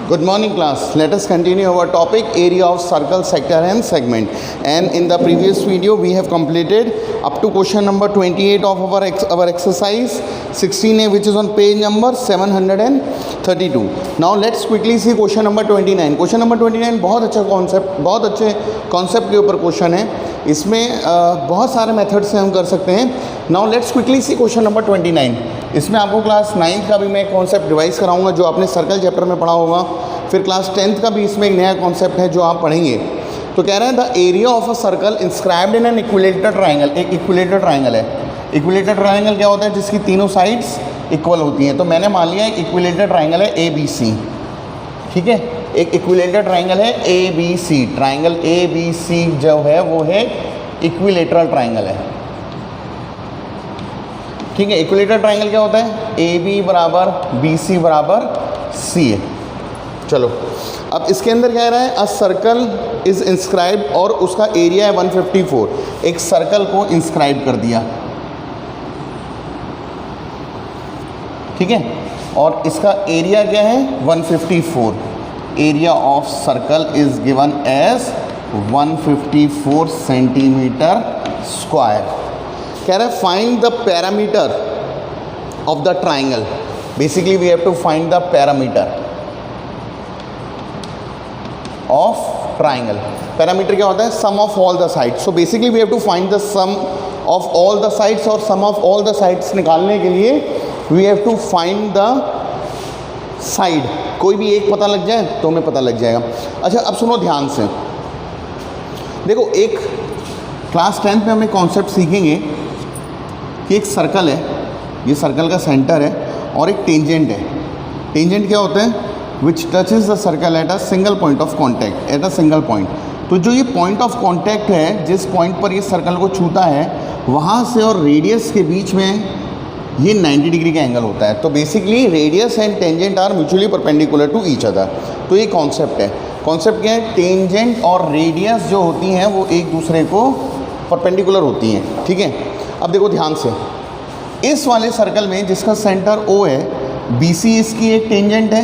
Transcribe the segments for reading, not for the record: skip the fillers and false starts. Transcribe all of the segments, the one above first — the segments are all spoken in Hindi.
Good morning class. Let us continue our topic area of circle, sector and segment. And in the previous video we have completed up to question number 28 of our exercise 16A, which is on page number 732. Now let's quickly see question number 29. Question number 29 बहुत अच्छे कॉन्सेप्ट के ऊपर क्वेश्चन है. इसमें बहुत सारे मेथड से हम कर सकते हैं. Now let's quickly see question number 29. इसमें आपको क्लास 9th का भी मैं कॉन्सेप्ट रिवाइज कराऊंगा जो आपने सर्कल चैप्टर में पढ़ा होगा. फिर क्लास 10th का भी इसमें एक नया कॉन्सेप्ट है जो आप पढ़ेंगे. तो कह रहे हैं the area of a circle inscribed in an equilateral triangle. एक इक्विलेटरल ट्राइंगल है. इक्विलेटरल ट्राइंगल क्या होता है? जिसकी तीनों साइड्स इक्वल होती हैं. तो मैंने मान लिया एक इक्विलेटरल ट्राइंगल है ABC. ठीक है, एक इक्विलेटरल ट्राइंगल है ABC. ट्राइंगल ABC जो है वो है इक्विलेटरल ट्राइंगल है. ठीक है, इक्विलेटरल ट्राइंगल क्या होता है? AB बराबर BC बराबर CA. चलो अब इसके अंदर क्या रहा है? अ सर्कल इज इंस्क्राइब और उसका एरिया है 154. एक सर्कल को इंस्क्राइब कर दिया. ठीक है, और इसका एरिया क्या है? 154. Area of circle is given as 154 centimetre square. कह रहा है find the parameter of the triangle. Basically we have to find the parameter of triangle. Parameter क्या होता है? Sum of all the sides. So basically we have to find the sum of all the sides. और sum of all the sides निकालने के लिए we have to find the side. कोई भी एक पता लग जाए तो हमें पता लग जाएगा. अच्छा अब सुनो ध्यान से. देखो एक क्लास 10th में हम एक कॉन्सेप्ट सीखेंगे कि एक सर्कल है, ये सर्कल का सेंटर है और एक टेंजेंट है. टेंजेंट क्या होता है? Which touches the circle at a single point of contact. At a single point. तो जो ये पॉइंट ऑफ कॉन्टैक्ट है, जिस पॉइंट पर ये सर्कल को छूता है, वहाँ से और रेडियस के बीच में ये 90 डिग्री का एंगल होता है. तो basically radius and tangent are mutually perpendicular to each other. तो ये कॉन्सेप्ट है. कॉन्सेप्ट क्या है? टेंजेंट और रेडियस जो होती हैं वो एक दूसरे को परपेंडिकुलर होती हैं. ठीक है, अब देखो ध्यान से. इस वाले सर्कल में जिसका सेंटर O है, BC इसकी एक टेंजेंट है,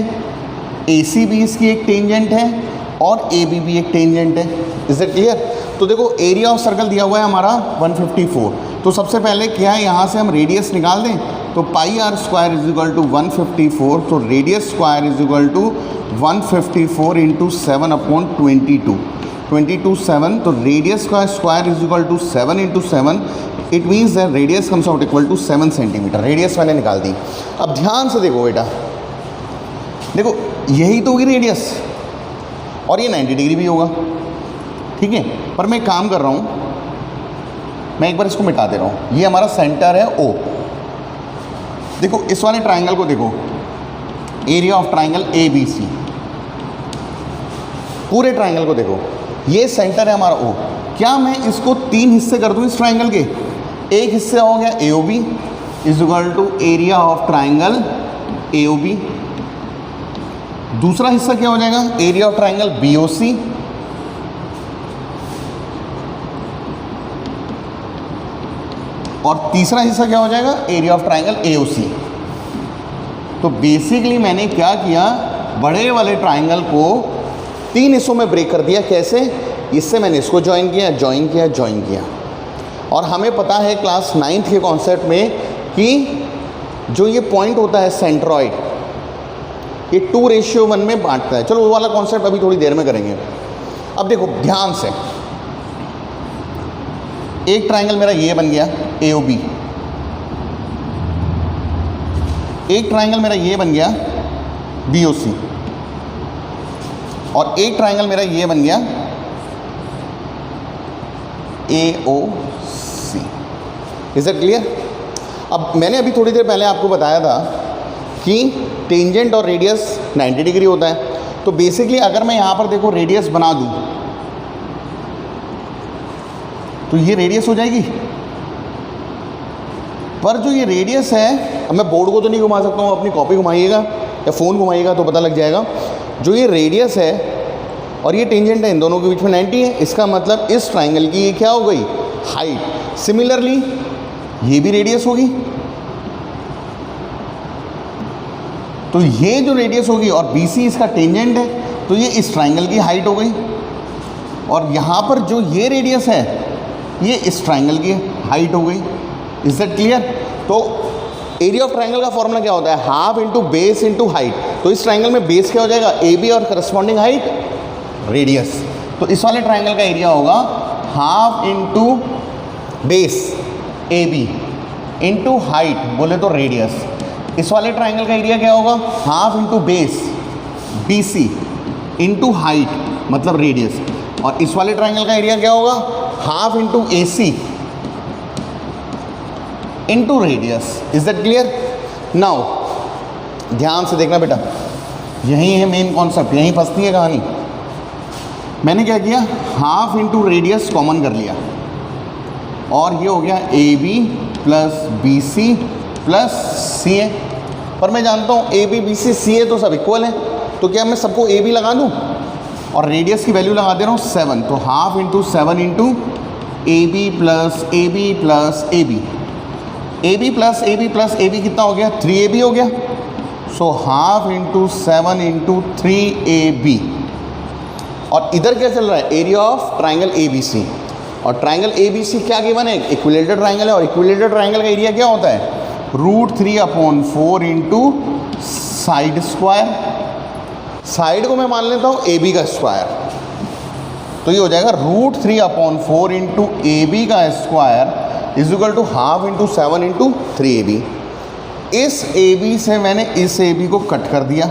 AC भी इसकी एक टेंजेंट है और AB भी एक टेंजेंट है. Is it clear? तो देखो एरिया ऑफ सर्कल दिया हुआ है हमारा 154. तो सबसे पहले क्या है, यहाँ से हम रेडियस निकाल दें. तो pi r square is equal to 154. तो radius square is equal to 154 into 7 upon 22 7. तो रेडियस का square is equal to 7 into 7. It means that radius comes out equal to 7 centimetre. Radius मैंने निकाल दी. अब ध्यान से देखो बेटा, देखो यही तो होगी रेडियस और ये 90 डिग्री भी होगा. ठीक है, पर मैं काम कर रहा हूँ, मैं एक बार इसको मिटा दे रहा हूँ. ये हमारा सेंटर है O. देखो इस वाले ट्राइंगल को देखो, एरिया ऑफ ट्राइंगल ABC. पूरे ट्राइंगल को देखो, ये सेंटर है हमारा O. क्या मैं इसको 3 हिस्से कर दूँ इस ट्राइंगल के? एक हिस्से हो गया AOB is equal to area of triangle AOB. दूसरा हिस्सा क्या हो जाएगा? Area of triangle BOC. और तीसरा हिस्सा क्या हो जाएगा? Area of triangle AOC. तो बेसिकली मैंने क्या किया, बड़े वाले ट्राइंगल को 3 हिस्सों में ब्रेक कर दिया. कैसे? इससे मैंने इसको ज्वाइन किया. और हमें पता है क्लास 9th के कॉन्सेप्ट में कि जो ये पॉइंट होता है सेंट्रॉइड, ये 2:1 में बांटता है. चलो वो वाला कॉन्सेप्ट अभी थोड़ी देर में करेंगे. अब देखो ध्यान से, एक ट्राइंगल मेरा ये बन गया AOB. एक ट्राइंगल मेरा ये बन गया BOC. और एक ट्राइंगल मेरा ये बन गया AOC. Is it clear? अब मैंने अभी थोड़ी देर पहले आपको बताया था कि टेंजेंट और रेडियस 90 डिग्री होता है. तो बेसिकली अगर मैं यहाँ पर देखो रेडियस बना दूँ तो ये रेडियस हो जाएगी. पर जो ये रेडियस है, अब मैं बोर्ड को तो नहीं घुमा सकता हूँ, अपनी कॉपी घुमाइएगा या फ़ोन घुमाइएगा तो पता लग जाएगा. जो ये रेडियस है और ये टेंजेंट है, इन दोनों के बीच में 90 है. इसका मतलब इस ट्राइंगल की ये क्या हो गई? हाइट. सिमिलरली ये भी रेडियस होगी. तो ये जो रेडियस होगी और BC इसका टेंजेंट है, तो ये इस ट्राइंगल की हाइट हो गई। और यहाँ पर जो ये रेडियस है ये इस ट्राइंगल की हाइट हो गई। Is that clear? तो एरिया ऑफ ट्राइंगल का फॉर्मूला क्या होता है? Half into base into height. तो इस ट्राइंगल में बेस क्या हो जाएगा? AB और करस्पॉन्डिंग हाइट रेडियस। तो इस वाले ट्राइंगल का एरिया होगा half into base AB into height बोले तो रेडियस। इस वाले ट्राइंगल का एरिया क्या होगा? Half into base BC into height मतलब रेडियस। और इस वाले ट्राइंगल का एरिया क्या होगा? Half into AC into radius. Is that clear? Now ध्यान से देखना बेटा, यही है मेन कॉन्सेप्ट, यहीं फंसती है कहानी। मैंने क्या किया? हाफ इंटू रेडियस कॉमन कर लिया और ये हो गया AB plus BC plus CA। पर मैं जानता हूँ AB BC CA तो सब इक्वल है, तो क्या मैं सबको AB लगा दूँ और रेडियस की वैल्यू लगा दे रहा हूँ 7। तो half into 7 into AB plus AB plus AB। AB plus AB plus AB कितना हो गया? 3AB हो गया। So half into 7 into 3AB। और इधर क्या चल रहा है? Area of triangle ABC। और ट्राइंगल ABC क्या गिवन है? इक्विलेटरल ट्राइंगल है। और इक्विलेटरल ट्राइंगल का एरिया क्या होता है? √3/4 इंटू साइड स्क्वायर। साइड को मैं मान लेता हूँ AB का स्क्वायर, तो ये हो जाएगा √3/4 इंटू AB का square is equal to half into 7 into 3AB। इस AB से मैंने इस AB को कट कर दिया,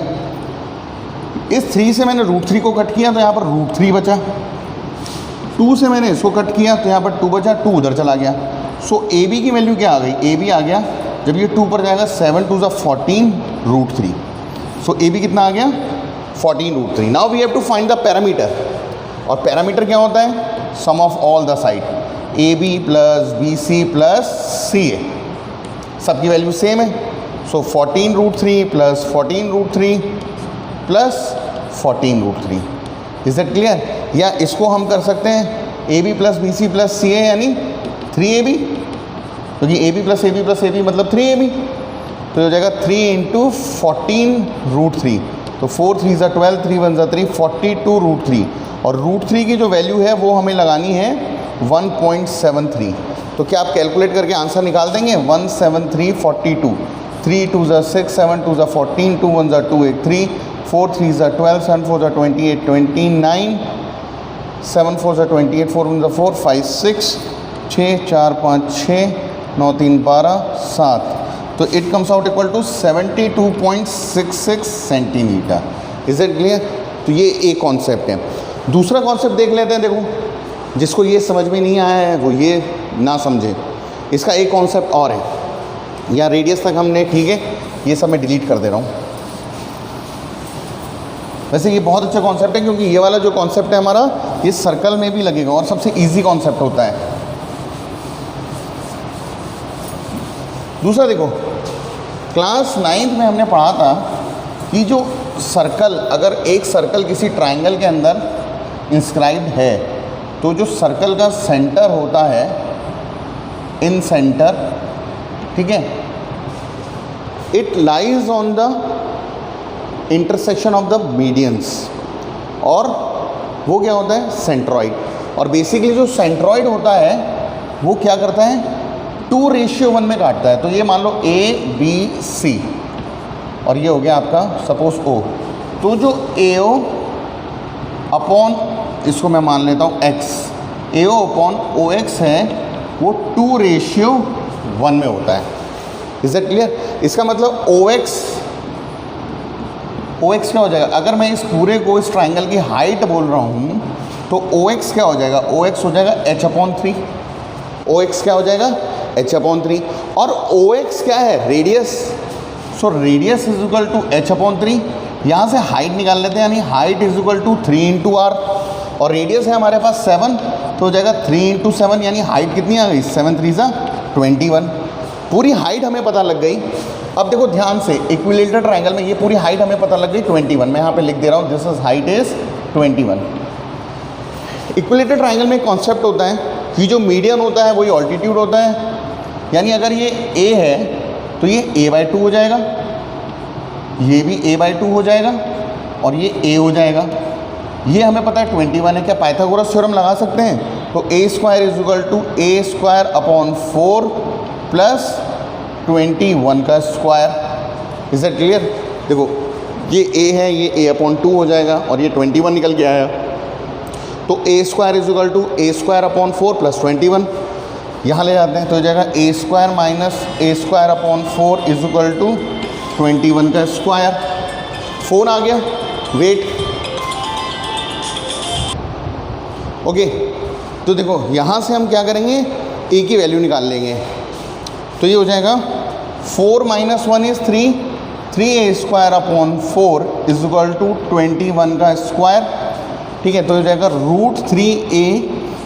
इस 3 से मैंने √3 को कट किया तो यहाँ पर √3 बचा। 2 से मैंने इसको कट किया तो यहाँ पर 2 बचा, 2 उधर चला गया। सो AB की वैल्यू क्या आ गई? AB आ गया, जब ये 2 पर जाएगा 7 2 14 √3। सो AB कितना आ गया? 14 √3। Now we have to find the parameter. और पैरामीटर क्या होता है? Sum of all the side AB plus BC plus CA। सबकी वैल्यू सेम है। So 14 √3 plus 14 √3 plus 14 √3। Is that clear? या इसको हम कर सकते हैं AB plus BC plus CA यानी 3AB, क्योंकि AB plus AB plus AB मतलब 3AB। तो हो जाएगा 3 इंटू 14 √3। तो 4 3 12, 3 1 3, 42 √3। और √3 की जो वैल्यू है वो हमें लगानी है 1.73। तो क्या आप कैलकुलेट करके आंसर निकाल देंगे? 17342। 3 2 6, 7 2 14, 2 1 2 8 3, 4 3 12, 7 4 28 29, 7 4 28, 4 1 4, 5 6, 6 4 5 6, 9 3 12 7। तो it comes out equal to 72.66 centimetre. Is it clear? तो ये एक कॉन्सेप्ट है। दूसरा कॉन्सेप्ट देख लेते हैं। देखो, जिसको ये समझ में नहीं आया है वो ये ना समझे। इसका एक कॉन्सेप्ट और है। या रेडियस तक हमने, ठीक है, ये सब मैं डिलीट कर दे रहा हूँ। वैसे ये बहुत अच्छा कॉन्सेप्ट है, क्योंकि ये वाला जो कॉन्सेप्ट है हमारा, ये सर्कल में भी लगेगा और सबसे ईजी कॉन्सेप्ट होता है। दूसरा देखो, क्लास 9th में हमने पढ़ा था कि जो सर्कल, अगर एक सर्कल किसी ट्राइंगल के अंदर इंस्क्राइब्ड है, तो जो सर्कल का सेंटर होता है, इन सेंटर, ठीक है, it lies on the intersection of the medians. और वो क्या होता है? सेंट्रॉइड। और बेसिकली जो सेंट्रॉइड होता है वो क्या करता है? 2:1 में काटता है। तो ये मान लो ABC और ये हो गया आपका सपोज O। तो जो AO अपॉन, इसको मैं मान लेता हूँ X, AO अपॉन OX है वो 2:1 में होता है। Is that clear? इसका मतलब OX क्या हो जाएगा? अगर मैं इस पूरे को, इस ट्राइंगल की हाइट बोल रहा हूँ, तो OX क्या हो जाएगा? OX हो जाएगा h/3। OX क्या हो जाएगा? h/3। और OX क्या है? Radius. So radius is equal to h/3। यहाँ से हाइट निकाल लेते हैं, यानी height is equal to 3 × r। और रेडियस है हमारे पास 7, तो हो जाएगा 3 × 7, यानी हाइट कितनी आ गई? 7 3 21। पूरी हाइट हमें पता लग गई। अब देखो ध्यान से, इक्विलेटरल ट्राइंगल में ये पूरी हाइट हमें पता लग गई 21। मैं यहाँ पे लिख दे रहा हूँ, this is height is 21। Equilateral triangle में एक कॉन्सेप्ट होता है कि जो मीडियन होता है वही ऑल्टीट्यूड होता है। यानी अगर ये A है तो ये A/2 हो जाएगा, ये भी a/2 हो जाएगा और ये a हो जाएगा। ये हमें पता है 21 है। क्या पाइथागोरस थ्योरम लगा सकते हैं? तो a² is equal to a² upon 4 plus 21 का स्क्वायर। Is that clear? देखो ये a है, ये a/2 हो जाएगा और ये 21 निकल के आया। तो a² is equal to a² upon 4 plus 21 यहाँ ले जाते हैं तो हो जाएगा a² minus a² upon 4 is equal to 21 का स्क्वायर। फोन आ गया, वेट। ओके तो देखो यहाँ से हम क्या करेंगे, a की वैल्यू निकाल लेंगे। तो ये हो जाएगा 4 minus 1 is 3a² upon 4 is equal to 21 का स्क्वायर। ठीक है, तो हो जाएगा √3a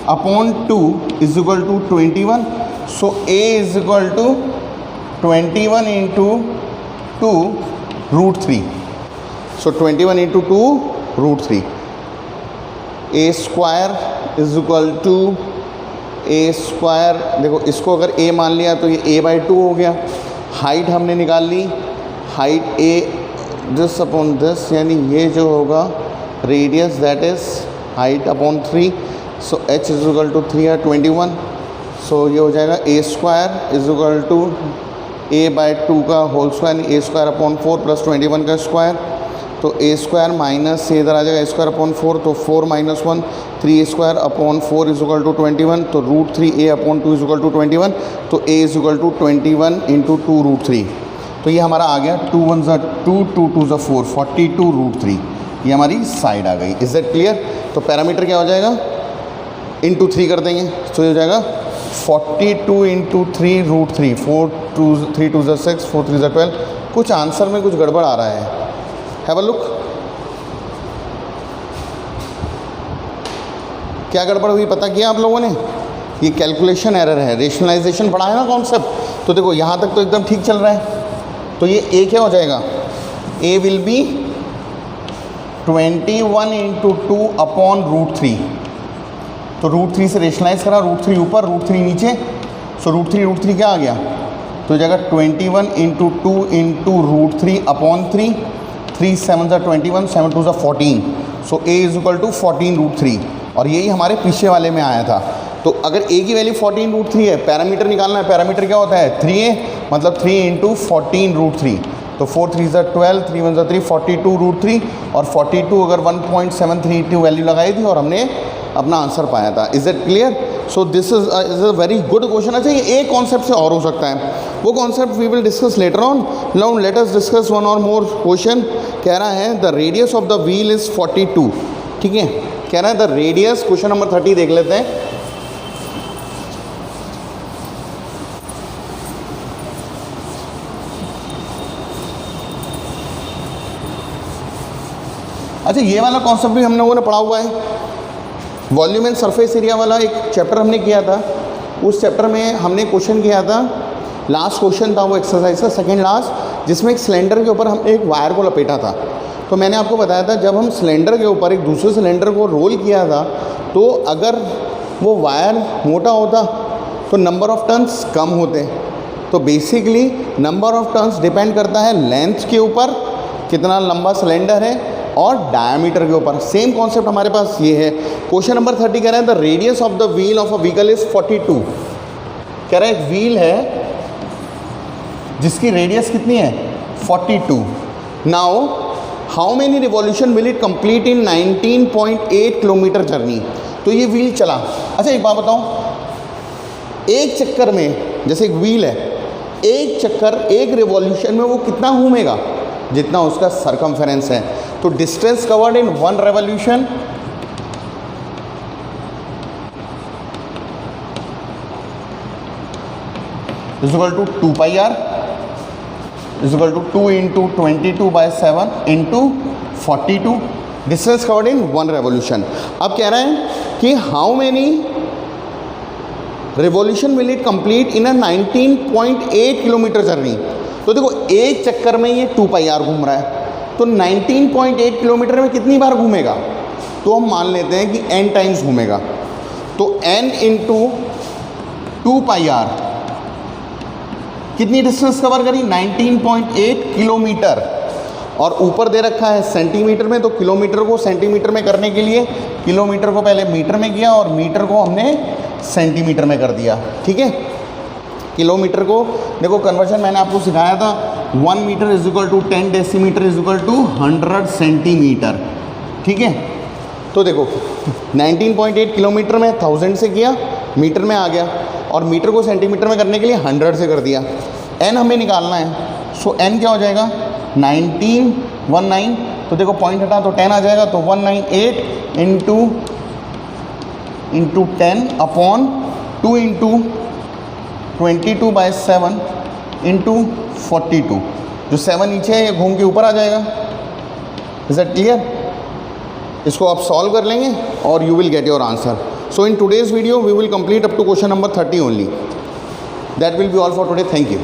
upon 2 is equal to 21। So a is equal to 21 into 2 √3। So 21 into 2 √3। a² is equal to a², देखो इसको अगर a मान लिया तो ये a/2 हो गया। हाइट हमने निकाल ली, height a this upon this, यानी ये जो होगा radius that is height upon 3। So h is equal to 3 या 21। सो ये हो जाएगा a² is equal to a/2 का whole square, a² upon 4 plus 21 का स्क्वायर। तो a² माइनस से इधर आ जाएगा a² अपॉन 4, तो 4 minus 1 3a² upon 4 is equal to 21। तो √3a upon 2 is equal to 21। तो a is equal to 21 into 2 √3। तो ये हमारा आ गया 2 1 ज़ा 2 2 2 ज़ा 4 42 √3। ये हमारी साइड आ गई। Is that clear? तो पैरामीटर क्या हो जाएगा, इंटू 3 कर देंगे तो ये हो जाएगा 42 इंटू 3 √3। 4 2 3 2 ज़ा 6 4 3 ज़ा 12। कुछ आंसर में कुछ गड़बड़ आ रहा है, हैव अ लुक। क्या गड़बड़ हुई पता किया आप लोगों ने? ये कैलकुलेशन एरर है। रेशनलाइजेशन पढ़ा है ना कॉन्सेप्ट, तो देखो यहाँ तक तो एकदम ठीक चल रहा है। तो ये a क्या हो जाएगा, a will be 21 into 2 upon √3। तो √3 से रेशनलाइज करा, √3 ऊपर √3 नीचे। सो √3 क्या आ गया, तो जाएगा 21 इंटू 2 इंटू √3 अपॉन 3। 3 7 ज़ा 21 7 2 ज़ा 14। सो a इज इक्वल टू 14 √3। और यही हमारे पीछे वाले में आया था। तो अगर a की वैल्यू 14 √3 है, पैरामीटर निकालना है। पैरामीटर क्या होता है, 3a, मतलब 3 इंटू 14 √3। तो 4 3 ज़ा 12 3 1 ज़ा 3 42 √3। और 42 अगर 1.732 वैल्यू लगाई थी और हमने अपना आंसर पाया था। Is it clear? So this is a very good question. अच्छा, ये एक कॉन्सेप्ट से और हो सकता है, वो concept we will discuss later on. Now let us discuss one और मोर क्वेश्चन। कह रहा है the radius of the wheel is 42। ठीक है, कह रहा है द रेडियस, क्वेश्चन नंबर 30 देख लेते हैं। अच्छा, ये वाला कॉन्सेप्ट भी हम लोगों ने पढ़ा हुआ है। वॉल्यूम एंड सरफेस एरिया वाला एक चैप्टर हमने किया था। उस चैप्टर में हमने क्वेश्चन किया था, लास्ट क्वेश्चन था वो एक्सरसाइज का सेकंड लास्ट, जिसमें एक सिलेंडर के ऊपर हमने एक वायर को लपेटा था। तो मैंने आपको बताया था जब हम सिलेंडर के ऊपर एक दूसरे सिलेंडर को रोल किया था, तो अगर वो वायर मोटा होता तो नंबर ऑफ़ टर्न्स कम होते। तो basically number of turns depend करता है लेंथ के ऊपर, कितना लंबा सिलेंडर है, और डायमीटर के ऊपर। सेम कॉन्सेप्ट हमारे पास ये है। क्वेश्चन नंबर 30 कह रहा है the radius of the wheel of a vehicle is 42। कह रहा है एक व्हील है जिसकी रेडियस कितनी है, 42। Now how many revolution will it complete in 19.8 kilometre journey. तो ये व्हील चला। अच्छा एक बात बताओ, एक चक्कर में, जैसे एक व्हील है, एक चक्कर एक रिवॉल्यूशन में वो कितना घूमेगा, जितना उसका सरकमफेरेंस है। तो distance covered in 1 revolution is equal to 2 pi r is equal to 2 into 22/7 into 42। Distance covered in 1 revolution. अब कह रहा है कि how many revolution will it complete in a 19.8 kilometre journey. तो देखो एक चक्कर में ये 2 पाई आर घूम रहा है, तो 19.8 किलोमीटर में कितनी बार घूमेगा, तो हम मान लेते हैं कि n टाइम्स घूमेगा। तो n इंटू 2 पाई आर कितनी डिस्टेंस कवर करी, 19.8 किलोमीटर। और ऊपर दे रखा है सेंटीमीटर में, तो किलोमीटर को सेंटीमीटर में करने के लिए किलोमीटर को पहले मीटर में किया और मीटर को हमने सेंटीमीटर में कर दिया। ठीक है, किलोमीटर को देखो कन्वर्जन मैंने आपको सिखाया था, 1 metre is equal to 10 decimetre is equal to 100 centimetre. ठीक है, तो देखो 19.8 किलोमीटर में 1000 से किया, मीटर में आ गया, और मीटर को सेंटीमीटर में करने के लिए 100 से कर दिया। n हमें निकालना है, सो n क्या हो जाएगा 19 तो देखो पॉइंट हटा तो 10 आ जाएगा, तो 198 इंटू 10 अपॉन 2 इंटू 22/7 इंटू 42, जो 7 नीचे है ये घूम के ऊपर आ जाएगा। Is that clear? इसको आप सॉल्व कर लेंगे और you will get your answer. So in today's video we will complete up to question number 30 only. That will be all for today. Thank you.